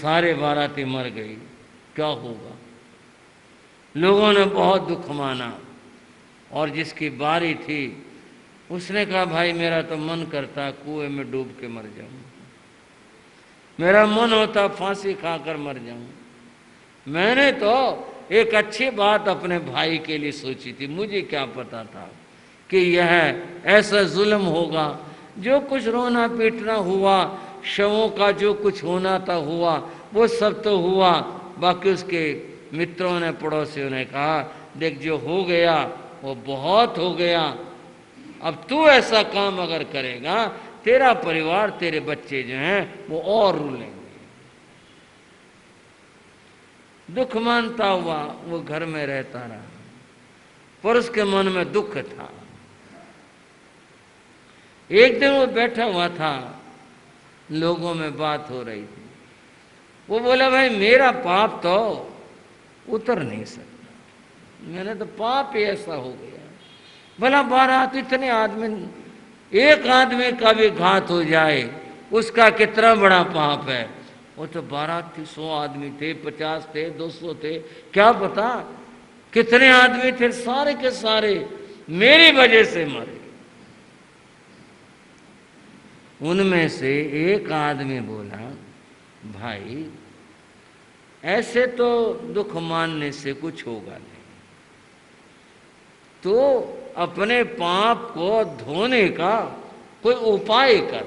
सारे बाराती मर गई, क्या होगा। लोगों ने बहुत दुख माना और जिसकी बारी थी उसने कहा भाई मेरा तो मन करता कुएं में डूब के मर जाऊं, मेरा मन होता फांसी खाकर मर जाऊं। मैंने तो एक अच्छी बात अपने भाई के लिए सोची थी, मुझे क्या पता था कि यह ऐसा जुल्म होगा। जो कुछ रोना पीटना हुआ, शवों का जो कुछ होना था हुआ, वो सब तो हुआ। बाकी उसके मित्रों ने पड़ोसियों ने कहा देख जो हो गया वो बहुत हो गया, अब तू ऐसा काम अगर करेगा तेरा परिवार तेरे बच्चे जो हैं वो और रुलेंगे। दुख मानता हुआ वो घर में रहता रहा, पर उसके मन में दुख था। एक दिन वो बैठा हुआ था, लोगों में बात हो रही थी। वो बोला भाई मेरा पाप तो उतर नहीं सकता, मैंने तो पाप ही ऐसा हो गया। भला बारात इतने आदमी, एक आदमी का भी घात हो जाए उसका कितना बड़ा पाप है। वो तो बारात थी, 100 आदमी थे, 50 थे, 200 थे, क्या पता कितने आदमी थे, सारे के सारे मेरी वजह से मरे। उनमें से एक आदमी बोला भाई ऐसे तो दुख मानने से कुछ होगा नहीं, तो अपने पाप को धोने का कोई उपाय कर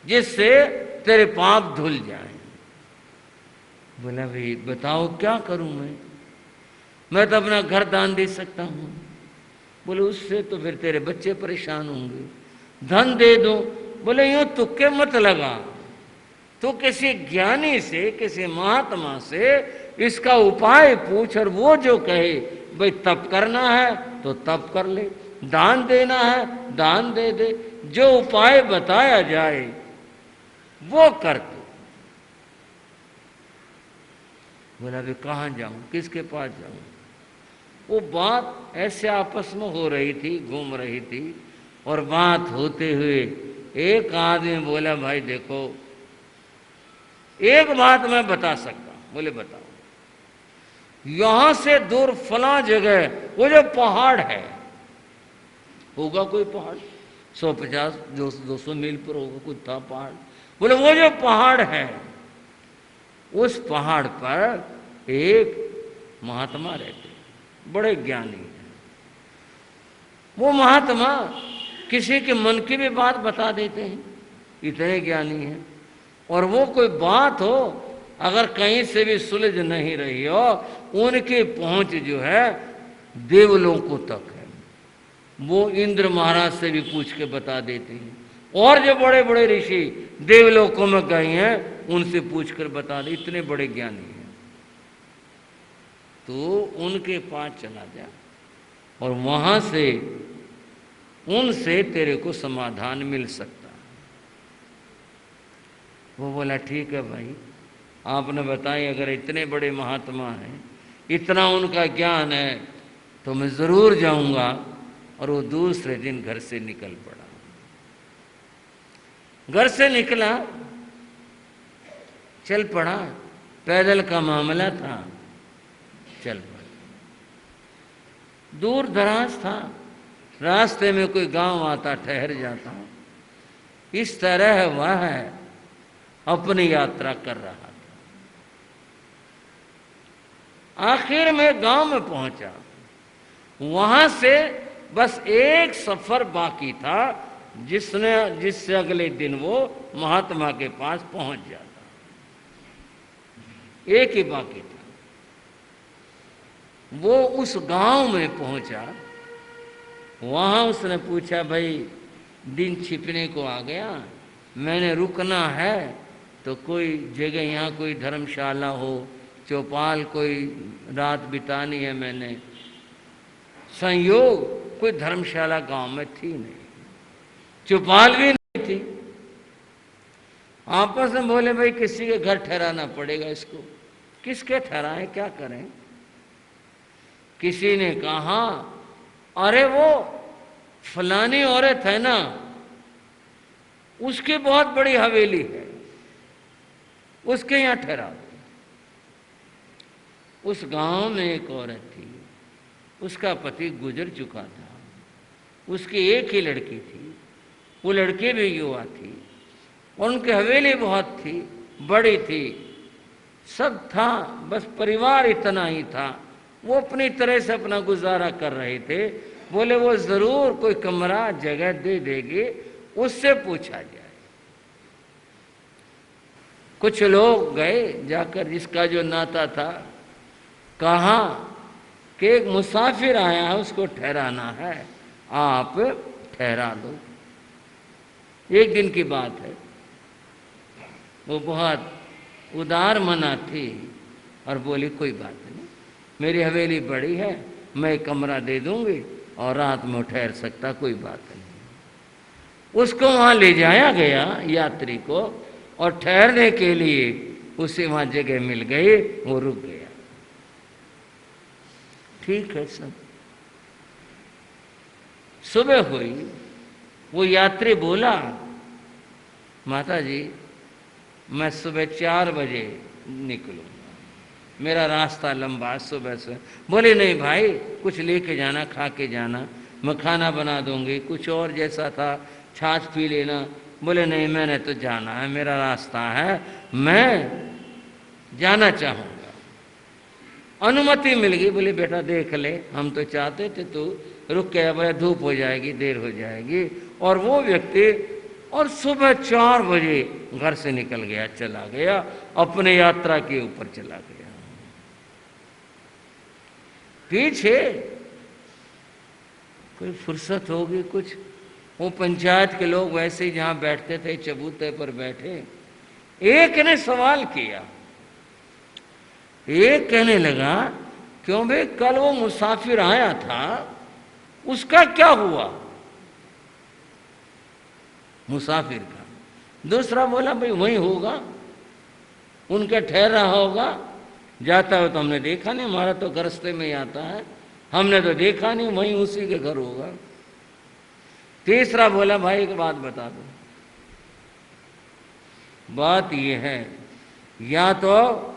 जिससे तेरे पाप धुल जाएं। बोला भाई बताओ क्या करूं मैं तो अपना घर दान दे सकता हूं। बोले उससे तो फिर तेरे बच्चे परेशान होंगे, धन दे दो। बोले यूं तुक्के मत लगा, तो किसी ज्ञानी से किसी महात्मा से इसका उपाय पूछ और वो जो कहे भाई तप करना है तो तप कर ले, दान देना है दान दे दे, जो उपाय बताया जाए वो कर दो। बोला अभी कहाँ जाऊं, किसके पास जाऊं। वो बात ऐसे आपस में हो रही थी, घूम रही थी, और बात होते हुए एक आदमी बोला भाई देखो एक बात मैं बता सकता हूं। बोले बताओ। यहां से दूर फला जगह वो जो पहाड़ है, होगा कोई पहाड़ 150 200 मील पर होगा, कुछ था पहाड़। बोले वो जो पहाड़ है उस पहाड़ पर एक महात्मा रहते, बड़े ज्ञानी हैं। वो महात्मा किसी के मन की भी बात बता देते हैं, इतने ज्ञानी हैं। और वो कोई बात हो अगर कहीं से भी सुलझ नहीं रही हो, उनकी पहुंच जो है देवलोकों तक है। वो इंद्र महाराज से भी पूछ के बता देते हैं, और जो बड़े बड़े ऋषि देवलोकों में गए हैं उनसे पूछकर बता दे, इतने बड़े ज्ञानी हैं। तो उनके पास चला जा और वहां से उनसे तेरे को समाधान मिल सकता। वो बोला ठीक है भाई, आपने बताई अगर इतने बड़े महात्मा हैं, इतना उनका ज्ञान है, तो मैं जरूर जाऊंगा। और वो दूसरे दिन घर से निकल पड़ा। घर से निकला, चल पड़ा, पैदल का मामला था, चल पड़ा। दूर दराज था, रास्ते में कोई गांव आता ठहर जाता, इस तरह वह अपनी यात्रा कर रहा था। आखिर में गांव में पहुंचा, वहां से बस एक सफर बाकी था जिससे अगले दिन वो महात्मा के पास पहुंच जाता। एक ही बाकी था। वो उस गांव में पहुंचा, वहां उसने पूछा भाई दिन छिपने को आ गया, मैंने रुकना है तो कोई जगह यहाँ कोई धर्मशाला हो, चौपाल कोई रात बितानी है। मैंने संयोग कोई धर्मशाला गांव में थी नहीं, चौपाल भी नहीं थी। आपस में बोले भाई किसी के घर ठहराना पड़ेगा इसको, किसके ठहराएं क्या करें। किसी ने कहा अरे वो फलानी औरत है ना, उसकी बहुत बड़ी हवेली है, उसके यहाँ ठहरा दो। उस गांव में एक औरत थी, उसका पति गुजर चुका था, उसकी एक ही लड़की थी, वो लड़की भी युवा थी, और उनकी हवेली बहुत थी, बड़ी थी, सब था, बस परिवार इतना ही था। वो अपनी तरह से अपना गुजारा कर रहे थे। बोले वो जरूर कोई कमरा जगह दे देगी, उससे पूछा जाए। कुछ लोग गए, जाकर जिसका जो नाता था, कहा कि एक मुसाफिर आया है, उसको ठहराना है, आप ठहरा दो। एक दिन की बात है। वो बहुत उदार मना थी और बोली कोई बात नहीं, मेरी हवेली बड़ी है, मैं कमरा दे दूंगी और रात में ठहर सकता, कोई बात नहीं। उसको वहां ले जाया गया यात्री को, और ठहरने के लिए उसे वहां जगह मिल गई, वो रुक गया। ठीक है सब। सुबह हुई, वो यात्री बोला माता जी मैं सुबह 4 बजे निकलूंगा, मेरा रास्ता लंबा सुबह से। बोले नहीं भाई, कुछ लेके जाना, खा के जाना, मैं खाना बना दूंगी, कुछ और जैसा था छाछ पी लेना। बोले नहीं, मैंने तो जाना है, मेरा रास्ता है, मैं जाना चाहूंगा। अनुमति मिल गई। बोले बेटा देख ले, हम तो चाहते थे तू रुक गया, बोले धूप हो जाएगी, देर हो जाएगी। और वो व्यक्ति और सुबह 4 बजे घर से निकल गया, चला गया, अपने यात्रा के ऊपर चला गया। पीछे कोई फुर्सत होगी कुछ, वो पंचायत के लोग वैसे ही जहां बैठते थे चबूते पर बैठे, एक ने सवाल किया। एक कहने लगा क्यों भाई, कल वो मुसाफिर आया था, उसका क्या हुआ? मुसाफिर का। दूसरा बोला भाई वही होगा, उनका ठहर रहा होगा, जाता हो तो हमने देखा नहीं, हमारा तो घर रास्ते में ही आता है, हमने तो देखा नहीं, वहीं उसी के घर होगा। तीसरा बोला भाई एक बात बता दो, बात यह है या तो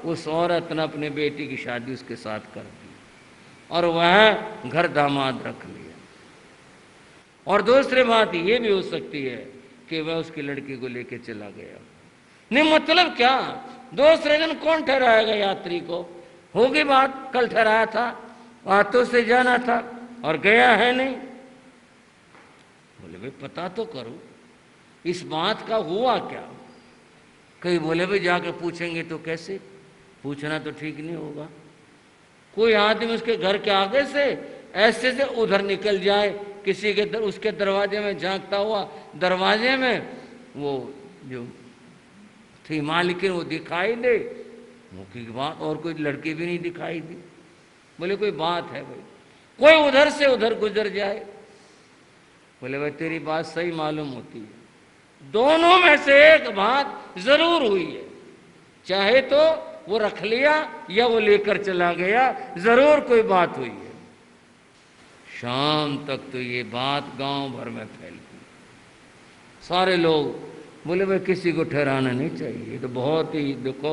उस औरत ने अपने बेटी की शादी उसके साथ कर दी और वह घर दामाद रख लिया, और दूसरी बात ये भी हो सकती है कि वह उसकी लड़की को लेके चला गया। नहीं मतलब क्या, दूसरे दिन कौन ठहराएगा यात्री को? होगी बात, कल ठहराया था, बातों से जाना था और गया है नहीं। बोले भाई पता तो करो इस बात का हुआ क्या। कहीं बोले भाई जाकर पूछेंगे तो कैसे, पूछना तो ठीक नहीं होगा। कोई आदमी उसके घर के आगे से ऐसे से उधर निकल जाए, किसी के उसके दरवाजे में झांकता हुआ, दरवाजे में वो जो थी मालिकिन वो दिखाई दे, वो की बात, और कोई लड़की भी नहीं दिखाई दी। बोले कोई बात है भाई, कोई उधर से उधर गुजर जाए। बोले भाई तेरी बात सही मालूम होती है, दोनों में से एक बात जरूर हुई है, चाहे तो वो रख लिया या वो लेकर चला गया, जरूर कोई बात हुई है। शाम तक तो ये बात गांव भर में फैल गई। सारे लोग बोले भाई किसी को ठहराना नहीं चाहिए, तो बहुत ही देखो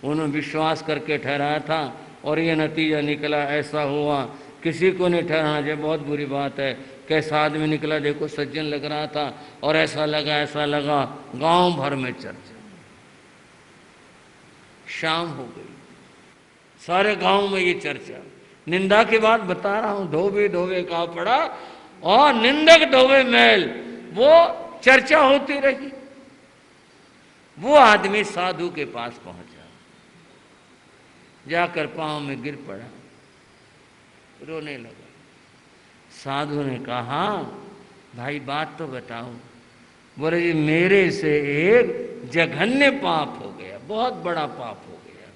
उन्होंने विश्वास करके ठहराया था और ये नतीजा निकला, ऐसा हुआ, किसी को नहीं ठहराना चाहिए, बहुत बुरी बात है। कैसा आदमी निकला देखो, सज्जन लग रहा था और ऐसा लगा, गांव भर में चर्चा। शाम हो गई, सारे गांव में ये चर्चा, निंदा की बात बता रहा हूं, धोबे धोबे का पड़ा और निंदक धोबे मैल, वो चर्चा होती रही। वो आदमी साधु के पास पहुंचा, जाकर पांव में गिर पड़ा, रोने लगा। साधु ने कहा भाई बात तो बताओ। बोले जी मेरे से एक जघन्य पाप हो गया, बहुत बड़ा पाप हो गया।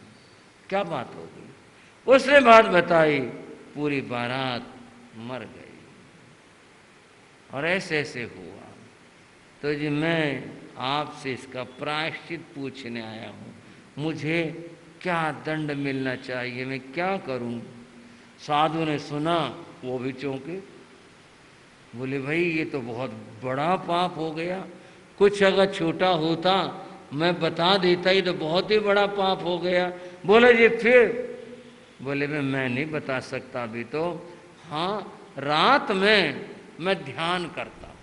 क्या बात हो गई? उसने बात बताई, पूरी बारात मर गई और ऐसे ऐसे हुआ। तो जी मैं आपसे इसका प्रायश्चित पूछने आया हूँ, मुझे क्या दंड मिलना चाहिए, मैं क्या करूं? साधु ने सुना, वो भी चौंके। बोले भाई ये तो बहुत बड़ा पाप हो गया, कुछ अगर छोटा होता मैं बता देता ही तो बहुत ही बड़ा पाप हो गया। बोले जी फिर? बोले मैं नहीं बता सकता अभी तो। हाँ, रात में मैं ध्यान करता हूं,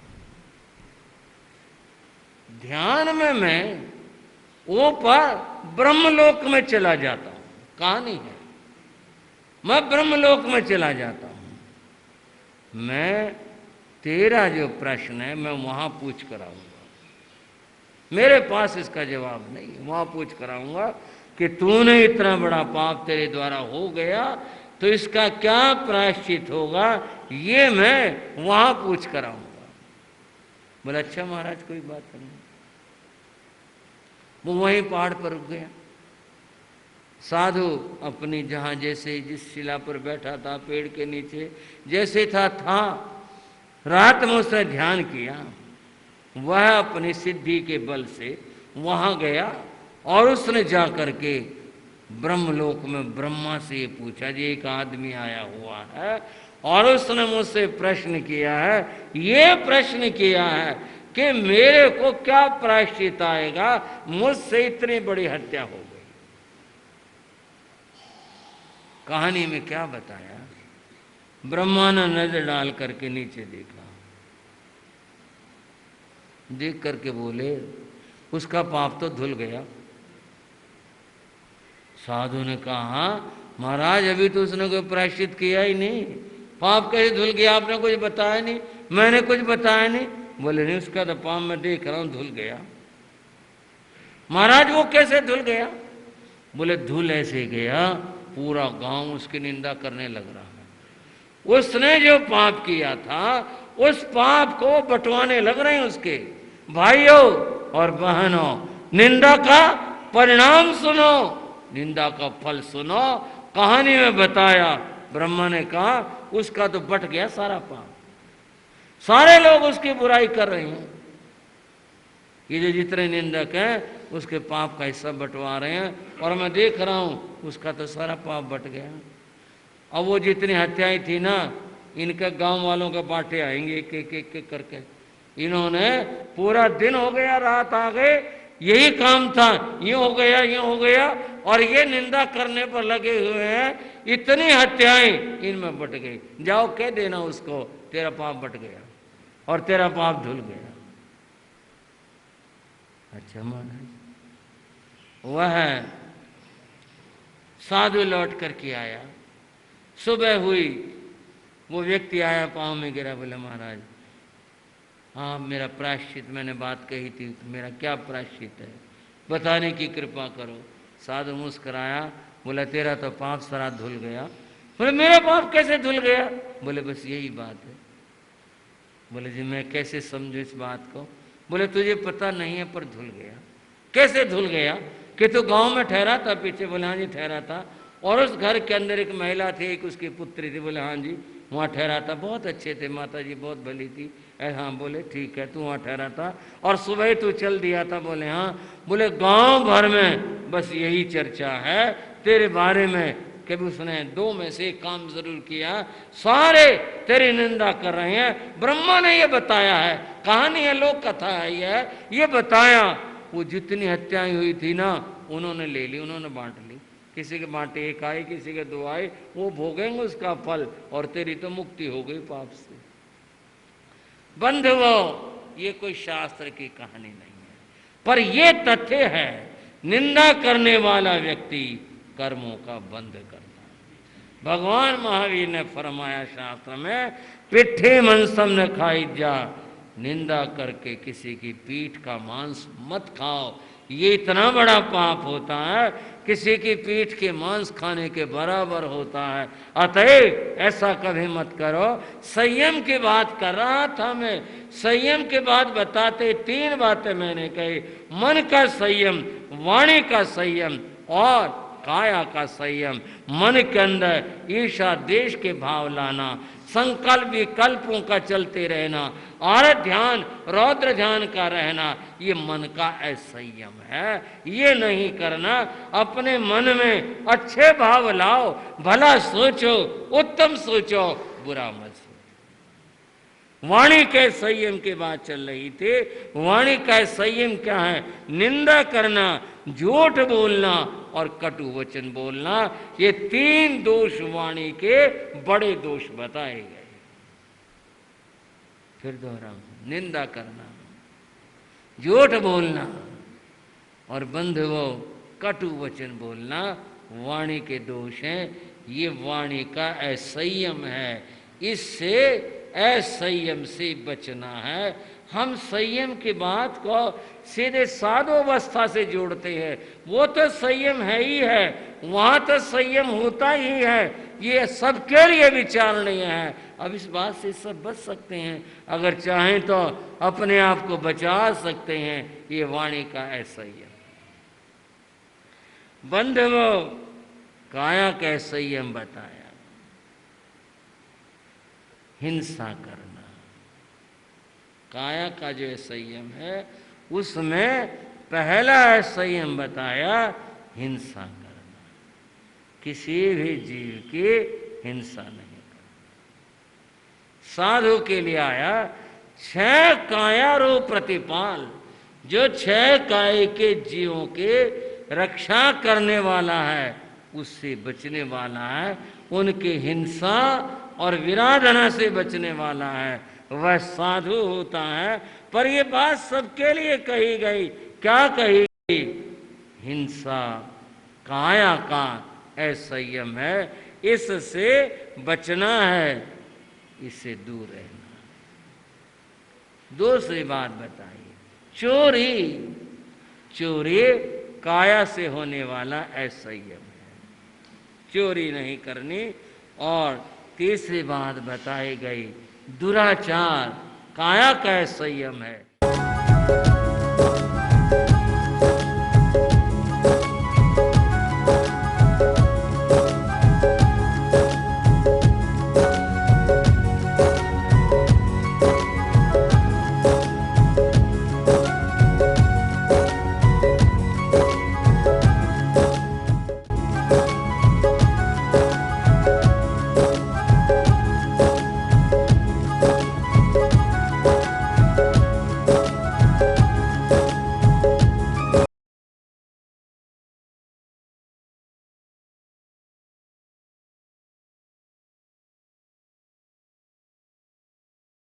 ध्यान में मैं ऊपर ब्रह्मलोक में चला जाता हूं। कहानी है, मैं ब्रह्मलोक में चला जाता हूं। मैं तेरा जो प्रश्न है मैं वहां पूछ कर आऊंगा, मेरे पास इसका जवाब नहीं है। वहां पूछ कर आऊंगा कि तूने इतना बड़ा पाप तेरे द्वारा हो गया तो इसका क्या प्रायश्चित होगा, ये मैं वहां पूछ कर आऊंगा। बोला अच्छा महाराज कोई बात नहीं। वो वहीं पहाड़ पर रुक गया। साधु अपनी जहां जैसे जिस शिला पर बैठा था पेड़ के नीचे जैसे था रात में उसने ध्यान किया। वह अपनी सिद्धि के बल से वहां गया और उसने जाकर के ब्रह्मलोक में ब्रह्मा से ये पूछा, जी एक आदमी आया हुआ है और उसने मुझसे प्रश्न किया है, ये प्रश्न किया है कि मेरे को क्या प्रायश्चित आएगा, मुझसे इतनी बड़ी हत्या हो गई। कहानी में क्या बताया, ब्रह्मा ने नजर डाल करके नीचे देखा, देख करके बोले उसका पाप तो धुल गया। साधु ने कहा महाराज अभी तो उसने कोई प्रायश्चित किया ही नहीं, पाप कैसे धुल गया, आपने कुछ बताया नहीं, मैंने कुछ बताया नहीं। बोले नहीं उसका तो पाप मैं देख रहा हूं धुल गया। महाराज वो कैसे धुल गया? बोले धुल ऐसे गया पूरा गांव उसकी निंदा करने लग रहा है। उसने जो पाप किया था उस पाप को बंटवाने लग रहे हैं उसके भाइयों और बहनों। निंदा का परिणाम सुनो, निंदा का फल सुनो। कहानी में बताया, ब्रह्मा ने कहा उसका तो बट गया सारा पाप, सारे लोग उसकी बुराई कर रहे हैं। ये जो जितने निंदक हैं उसके पाप का हिस्सा बंटवा रहे हैं और मैं देख रहा हूं उसका तो सारा पाप बट गया। अब वो जितनी हत्याएं थी ना, इनके गांव वालों के बाटे आएंगे एक एक एक एक करके। इन्होंने पूरा दिन हो गया, रात आ गए, यही काम था, ये हो गया ये हो गया, और ये निंदा करने पर लगे हुए हैं। इतनी हत्याएं इनमें बट गई। जाओ कह देना उसको तेरा पाप बट गया और तेरा पाप धुल गया। अच्छा महाराज, वह साधु लौट करके आया। सुबह हुई, वो व्यक्ति आया, पांव में गिरा, बोले महाराज हाँ मेरा प्रायश्चित, मैंने बात कही थी, मेरा क्या प्रायश्चित है बताने की कृपा करो। साधु मुस्कराया, बोला तेरा तो पाप सारा धुल गया। बोले मेरा पाप कैसे धुल गया? बोले बस यही बात है। बोले जी मैं कैसे समझू इस बात को? बोले तुझे पता नहीं है पर धुल गया। कैसे धुल गया? कि तू गांव में ठहरा था पीछे? बोले हाँ जी ठहरा था। और उस घर के अंदर एक महिला थी, एक उसकी पुत्री थी? बोले हाँ जी वहाँ ठहरा था, बहुत अच्छे थे, माता जी बहुत भली थी। हाँ बोले ठीक है, तू वहाँ ठहरा था और सुबह ही तू चल दिया था? बोले हाँ। बोले गांव भर में बस यही चर्चा है तेरे बारे में कि उसने दो में से एक काम जरूर किया, सारे तेरी निंदा कर रहे हैं। ब्रह्मा ने ये बताया है, कहानी है, लोक कथा है, ये बताया वो जितनी हत्याएं हुई थी ना उन्होंने ले ली, उन्होंने बांट ली। किसी के बांटे एक आए, किसी के दो आए, वो भोगेंगे उसका फल और तेरी तो मुक्ति हो गई पाप से। बंधुओं ये कोई शास्त्र की कहानी नहीं है, पर यह तथ्य है निंदा करने वाला व्यक्ति कर्मों का बंध करता है। भगवान महावीर ने फरमाया शास्त्र में, पिट्ठे मंसम न खाई जा, निंदा करके किसी की पीठ का मांस मत खाओ। ये इतना बड़ा पाप होता है, किसी की पीठ के मांस खाने के बराबर होता है। अतएव ऐसा कभी मत करो। संयम की बात कर रहा था मैं, संयम की बात बताते तीन बातें मैंने कही, मन का संयम, वाणी का संयम और काया का संयम। मन के अंदर ईर्षा देश के भाव लाना, संकल्प विकल्पों का चलते रहना और ध्यान रौद्र ध्यान का रहना, ये मन का असंयम है। ये नहीं करना। अपने मन में अच्छे भाव लाओ, भला सोचो, उत्तम सोचो, बुरा मत सोचो। वाणी के संयम की बात चल रही थी। वाणी का संयम क्या है? निंदा करना, झूठ बोलना और कटु वचन बोलना। ये 3 दोष वाणी के बड़े दोष बताए गए। फिर दोहराऊं, निंदा करना, झूठ बोलना और बंधुओं कटु वचन बोलना वाणी के दोष हैं। ये वाणी का असंयम है। इससे असंयम से बचना है। हम संयम की बात को सीधे साधोवस्था से जोड़ते हैं। वो तो संयम है ही है, वहां तो संयम होता ही है। ये सबके लिए विचारणीय है। अब इस बात से सब बच सकते हैं, अगर चाहें तो अपने आप को बचा सकते हैं। ये वाणी का असंयम। बंधुओं, काया का संयम बताया, हिंसा करना। काया का जो संयम है उसमें पहला संयम बताया हिंसा करना। किसी भी जीव की हिंसा नहीं करना। साधु के लिए आया 6 काया रो प्रतिपाल। जो 6 काय के जीवों के रक्षा करने वाला है, उससे बचने वाला है, उनकी हिंसा और विराधना से बचने वाला है, वह साधु होता है। पर ये बात सबके लिए कही गई। क्या कही गई? हिंसा काया का असंयम है, इससे बचना है, इससे दूर रहना। दूसरी बात बताइए, चोरी। चोरी काया से होने वाला असंयम है, चोरी नहीं करनी। और तीसरी बात बताई गई दुराचार, काया का संयम है।